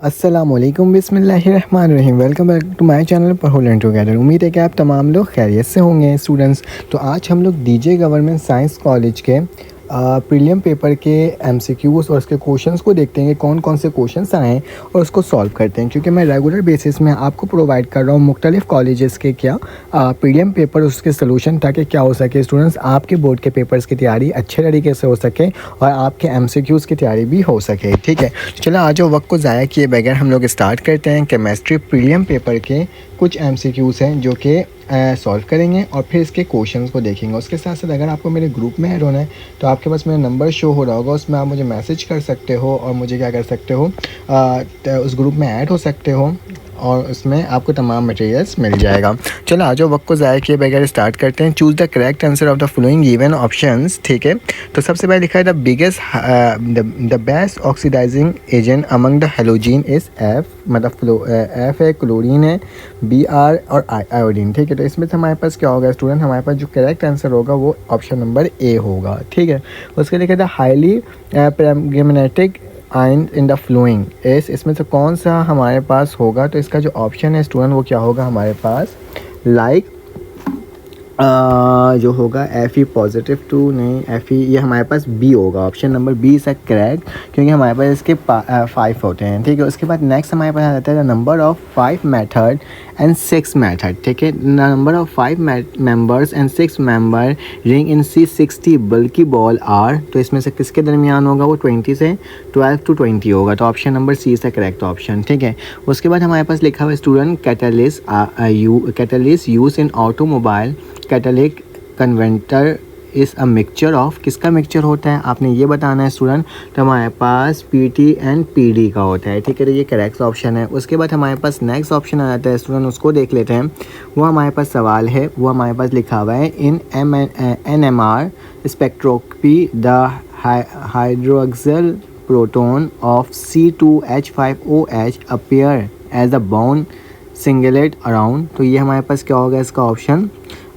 अस्सलामुअलैकुम बिस्मिल्लाहिर्रहमानिर्रहीम। Welcome back to my channel पर लर्न टुगेदर। उम्मीद है कि आप तमाम लोग खैरियत से होंगे स्टूडेंट्स। तो आज हम लोग डीजे गवर्नमेंट साइंस कॉलेज के प्रीलियम पेपर के एमसीक्यूज़ और उसके क्वेश्चंस को देखते हैं कि कौन कौन से क्वेश्चंस आए हैं और उसको सॉल्व करते हैं। क्योंकि मैं रेगुलर बेसिस में आपको प्रोवाइड कर रहा हूँ मुख्तलिफ़ कॉलेजेस के क्या प्रीलियम पेपर उसके सलूशन, ताकि क्या हो सके स्टूडेंट्स आपके बोर्ड के पेपर्स की तैयारी अच्छे तरीके से हो सके और आपके एमसीक्यूज़ की तैयारी भी हो सके। ठीक है, चलो आज वक्त को ज़ाया किए बगैर हम लोग स्टार्ट करते हैं। केमिस्ट्री प्रीलियम पेपर के कुछ एमसीक्यूज़ हैं जो कि सॉल्व करेंगे और फिर इसके क्वेश्चंस को देखेंगे। उसके साथ साथ अगर आपको मेरे ग्रुप में ऐड होना है तो आपके पास मेरा नंबर शो हो रहा होगा, उसमें आप मुझे मैसेज कर सकते हो और मुझे क्या कर सकते हो, उस ग्रुप में ऐड हो सकते हो और उसमें आपको तमाम मटेरियल्स मिल जाएगा। चलो आज वक्त को ज़ाया किए बगैर स्टार्ट करते हैं। Choose the correct answer of the following given options. ठीक है, तो सबसे पहले लिखा है the biggest the best oxidising agent among the halogen is F, मतलब एफ है, क्लोरीन है, बी आर और आयोडीन। ठीक है, तो इसमें से हमारे पास क्या होगा स्टूडेंट, हमारे पास जो करेक्ट आंसर होगा वो ऑप्शन नंबर ए होगा। ठीक है, उसके लिखा था हाईली प्रेगमेटिक आइन इन द फ्लोइंग एस, इसमें से कौन सा हमारे पास होगा, तो इसका जो ऑप्शन है स्टूडेंट वो क्या होगा हमारे पास, लाइक जो होगा एफ ई पॉजिटिव टू, नहीं एफ ई, ये हमारे पास बी होगा, option number B is correct, क्योंकि हमारे पास इसके 5 होते हैं। ठीक है, उसके बाद नेक्स्ट हमारे पास आ जाता है number of 5 method and 6 method. ठीक है, number of 5 members and 6 member ring in C60 बल्कि बॉल आर, तो इसमें से किसके दरमियान होगा, वो 20 से 12 to 20 होगा, तो option number C is correct option. ठीक है, उसके बाद हमारे पास लिखा हुआ student catalyst use in automobile catalytic converter is a mixture of, किसका मिक्सचर होता है आपने ये बताना है स्टूडेंट, तो हमारे पास पीटी एंड पीडी का होता है। ठीक है, तो ये करेक्ट ऑप्शन है। उसके बाद हमारे पास नेक्स्ट ऑप्शन आ जाता है स्टूडेंट, उसको देख लेते हैं। वो हमारे पास सवाल है, वो हमारे पास लिखा हुआ है in NMR spectroscopy the hydroxyl proton of C2H5OH appear as a bound singlet around, तो ये हमारे पास क्या होगा इसका ऑप्शन,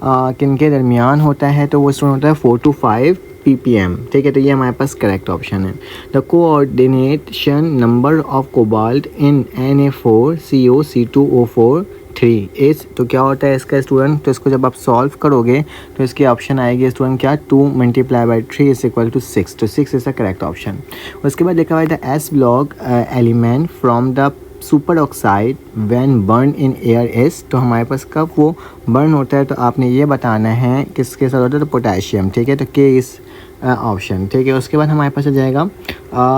किन के दरमियान होता है, तो वो स्टूडेंट होता है 4 to 5 ppm। ठीक है, तो ये हमारे पास करेक्ट ऑप्शन है। The coordination number of cobalt in Na4CO C2O4 3 इस, तो क्या होता है इसका स्टूडेंट, तो इसको जब आप सॉल्व करोगे तो इसकी ऑप्शन आएगी स्टूडेंट क्या, 2 × 3 इज इक्वल टू 6, तो 6 इज़ द करेक्ट ऑप्शन। उसके बाद लिखा हुआ है the S block element from the super oxide when burn in air as, तो हमारे पास कब वो बर्न होता है, तो आपने ये बताना है किसके साथ होता है, तो पोटेशियम। ठीक है, तो के इस ऑप्शन। ठीक है, उसके बाद हमारे पास आ जाएगा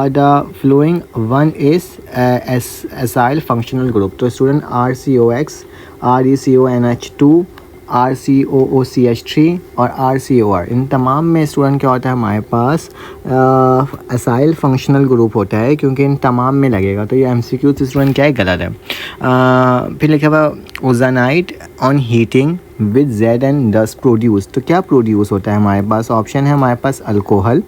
the flowing one is acyl functional group, तो स्टूडेंट RCOX, ReCONH2, RCOOCH3 और RCOR, इन तमाम में स्टूडेंट क्या होता है हमारे पास असाइल फंक्शनल ग्रुप होता है, क्योंकि इन तमाम में लगेगा, तो ये MCQ स्टूडेंट क्या है, गलत है। फिर लिखा हुआ ozonide on heating with Z and dust produce, तो क्या प्रोड्यूस होता है हमारे पास, ऑप्शन है हमारे पास अल्कोहल।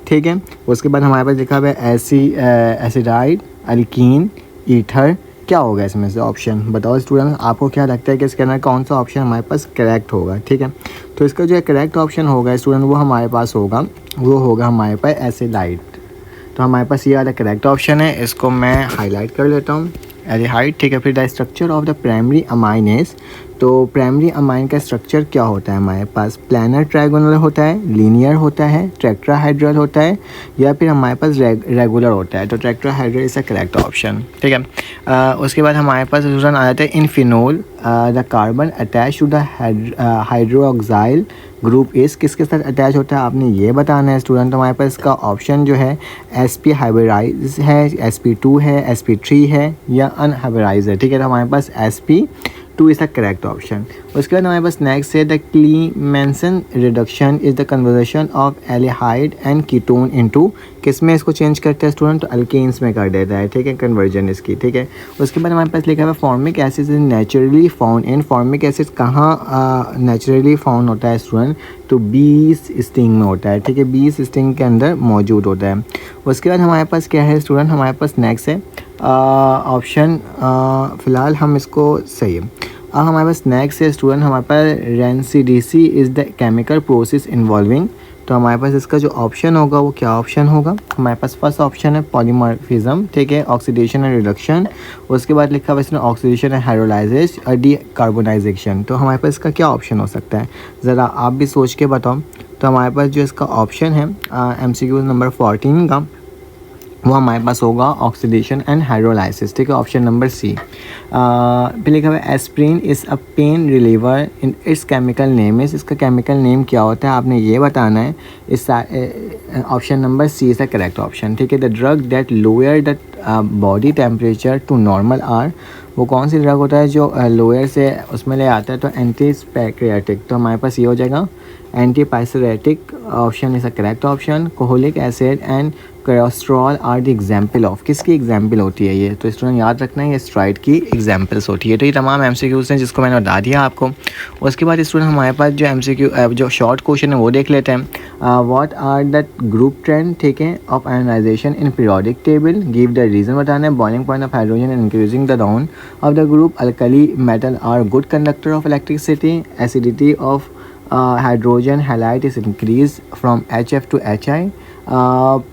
ठीक है, उसके बाद हमारे पास लिखा हुआ है एसिडाइड, अल्कीन, ईथर, क्या होगा इसमें से ऑप्शन बताओ स्टूडेंट, आपको क्या लगता है कि इसके अंदर कौन सा ऑप्शन हमारे पास करेक्ट होगा। ठीक है, तो इसका जो करेक्ट ऑप्शन होगा स्टूडेंट वो हमारे पास होगा, वो होगा हमारे पास एसिडाइड, तो हमारे पास ये वाला करेक्ट ऑप्शन है। इसको मैं हाईलाइट कर लेता हूँ, एल्डिहाइड। ठीक है, फिर the structure of the primary amine is, तो प्राइमरी अमाइन का स्ट्रक्चर क्या होता है हमारे पास, प्लानर ट्रायगोनल होता है, लीनियर होता है, टेट्राहाइड्रल होता है, या फिर हमारे पास रेगुलर होता है, तो tetrahedral is a correct option. ठीक है, उसके बाद हमारे पास आ जाता है in phenol the carbon attach to the hydroxyl group is, किसके साथ अटैच होता है आपने ये बताना है स्टूडेंट। तो हमारे पास इसका ऑप्शन जो है sp हाइब्रिडाइज है, sp2 है, sp3 है या अनहाइब्रिडाइज है। ठीक है, तो हमारे पास sp2 is the correct option. उसके बाद हमारे पास नेक्स्ट है the क्लीमेंसन reduction is the conversion of aldehyde and ketone into, किस में इसको चेंज करते हैं स्टूडेंट, तो अल्केन्स में कर देता है। ठीक है, कन्वर्जन इसकी। ठीक है, उसके बाद हमारे पास लिखा हुआ formic acid is naturally found in, formic acid कहाँ नेचुरली फाउंड होता है स्टूडेंट, तो बीस स्टिंग में होता है। ठीक है, बीस स्टिंग के अंदर मौजूद होता है। उसके बाद हमारे पास क्या है स्टूडेंट, हमारे पास नेक्स्ट है ऑप्शन, फ़िलहाल हम इसको सही है। अब हमारे पास नेक्स्ट है स्टूडेंट, हमारे पास rancidity is the chemical process involving तो हमारे पास इसका जो ऑप्शन होगा वो क्या ऑप्शन होगा, हमारे पास फर्स्ट ऑप्शन है पॉलीमॉर्फिज्म, ठीक है, ऑक्सीडेशन एंड रिडक्शन। उसके बाद लिखा हुआ इसमें ऑक्सीडेशन एंड हाइड्रोलाइजेशन और डीकार्बोनाइजेशन। तो हमारे पास इसका क्या ऑप्शन हो सकता है, ज़रा आप भी सोच के बताओ। तो हमारे पास जो इसका ऑप्शन है MCQ नंबर 14 का, वो हमारे पास होगा ऑक्सीडेशन एंड हाइड्रोलाइसिस, ठीक है, ऑप्शन नंबर सी। फिर लिखा हुआ है aspirin is a pain reliever in its chemical name is, इसका केमिकल नेम क्या होता है आपने ये बताना है। इस option number C is the correct option, ठीक है। The drug that lower the body temperature to normal are, वो कौन सी ड्रग होता है जो लोअर से उसमें ले आता है, तो एंटीस्पैक्रियाटिक, तो हमारे पास ये हो जाएगा antipyretic, option is a correct option. Cholic acid and cholesterol are the example of, किसकी एग्जाम्पल होती है ये, तो स्टूडेंट याद रखना है ये स्टेरॉइड की एग्जाम्पल्स होती है। तो ये तमाम MCQs हैं जिसको मैंने बता दिया आपको। उसके बाद स्टूडेंट हमारे पास जो MCQ जो शॉर्ट क्वेश्चन है वो देख लेते हैं। What are the group trend, ठीक है, of ionisation in periodic table, give the reason बताना है। Boiling point of hydrogen and increasing the down of the group, alkali metal are good conductor of electricity, acidity of hydrogen halide is increased from HF to HI,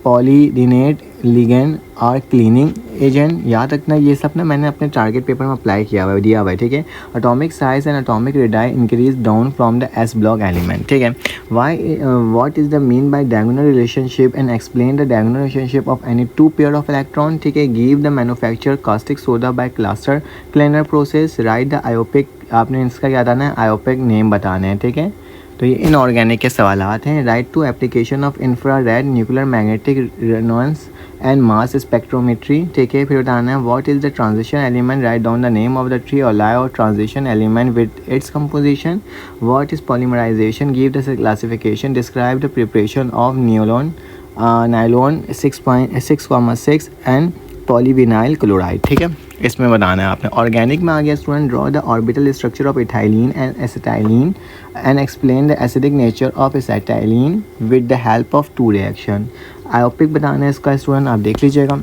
polydinate ligand और cleaning agent. याद रखना ये सब ना मैंने अपने target paper में apply किया हुआ है, दिया हुआ है, ठीक है। Atomic size and atomic radii increase down from the S block element, ठीक है। Why what is the mean by diagonal relationship and explain the diagonal relationship of any two pair of electron, ठीक है। Give the manufacture caustic soda by Castner Kellner process, write the IUPAC, आपने इसका क्या बताना है, आयोपिक name बताने हैं, ठीक है। तो ये इनऑर्गेनिक के सवालात हैं। Write to application of infrared nuclear magnetic resonance and mass spectrometry, ठीक है। फिर बताना है what is the transition element, write down the name of the tree और लाई और transition element with its composition. What is polymerisation, give the classification, describe the preparation of nylon 6.6 and polyvinyl chloride, ठीक है। इसमें बताना है आपने। Organic में आ गया student, draw the orbital structure of ethylene and acetylene and explain the acidic nature of acetylene with the help of two reaction. IUPAC बताना है इसका स्टूडेंट, आप देख लीजिएगा।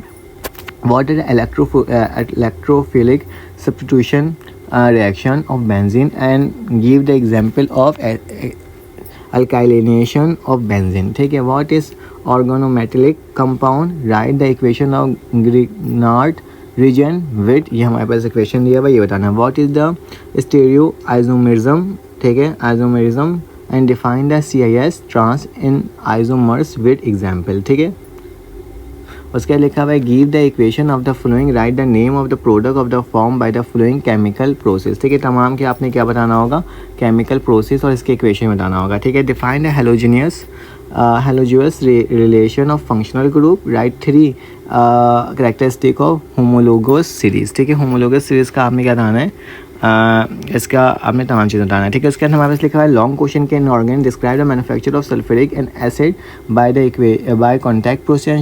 What is electrophilic substitution reaction of benzene and give the example of alkylation of benzene, ठीक है। what is organometallic compound, write the equation of Grignard region with, ये हमारे पास इक्वेशन दिया हुआ ये बताना है। what is the stereoisomerism, ठीक है, isomerism and define the CIS trans in isomers with example, ठीक है। उसके लिखा हुआ है give the equation of the flowing, right the name of the product of the form by the flowing chemical process, ठीक है। तमाम के आपने क्या बताना होगा, केमिकल प्रोसेस और इसके इक्वेशन बताना होगा, ठीक है। Define the homologous relation of functional group, write 3 characteristic of homologous series, ठीक है। होमोलोगस सीरीज का आपने क्या बताना है, इसका आपने तमाम चीज़ें बताना है, ठीक है। उसके अंदर हमारे पास लिखा है लॉन्ग क्वेश्चन के inorganic describe the manufacture of sulphuric and acid by contact process and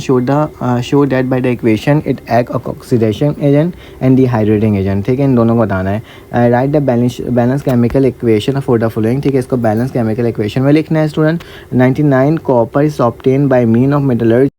show that by the equation it act oxidation agent and dehydrating agent, ठीक है। इन दोनों को बताना है। Right the balance chemical equation for the following, ठीक है। इसको balance chemical equation में लिखना है student. 99 copper is obtain bye mean of metallurgy.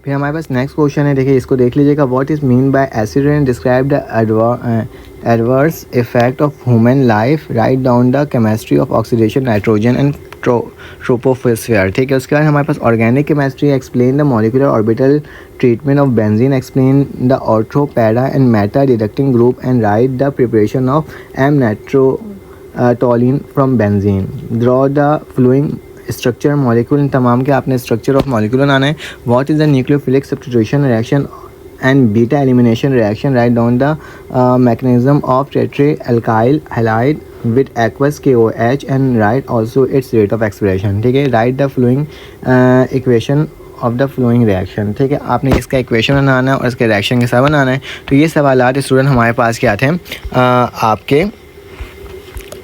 फिर हमारे पास नेक्स्ट क्वेश्चन है, देखिए इसको देख लीजिएगा। What is mean by acid rain, describe the adverse effect of human life, write down the chemistry of oxidation nitrogen and troposphere, ठीक है। उसके बाद हमारे पास organic chemistry, explain the molecular orbital treatment of benzene, explain the ortho para and meta directing group and write the preparation of M nitrotoluene from benzene. Draw the following structure molecule, इन तमाम के आपने structure of molecule बनाना है। What is the nucleophilic substitution reaction and beta elimination reaction, write down the mechanism of tetraalkyl halide with aqueous KOH and write also its rate of expression, ठीक है। write the flowing equation of the flowing reaction, ठीक है। आपने इसका equation बनाना है और इसके reaction के साथ बनाना है। तो ये सवालात स्टूडेंट हमारे पास क्या थे, आपके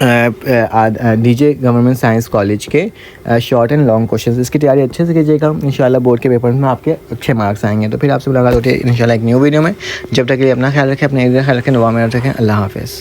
डीजे गवर्नमेंट साइंस कॉलेज के शॉर्ट एंड लॉन्ग क्वेश्चंस। इसकी तैयारी अच्छे से कीजिएगा, इंशाल्लाह बोर्ड के पेपर में आपके अच्छे मार्क्स आएंगे। तो फिर आपसे मुलाकात होती है इंशाल्लाह एक न्यू वीडियो में। जब तक के लिए अपना ख्याल रखें, अपने ख्याल रखें, दुआ में रखें। अल्लाह हाफ़िज़।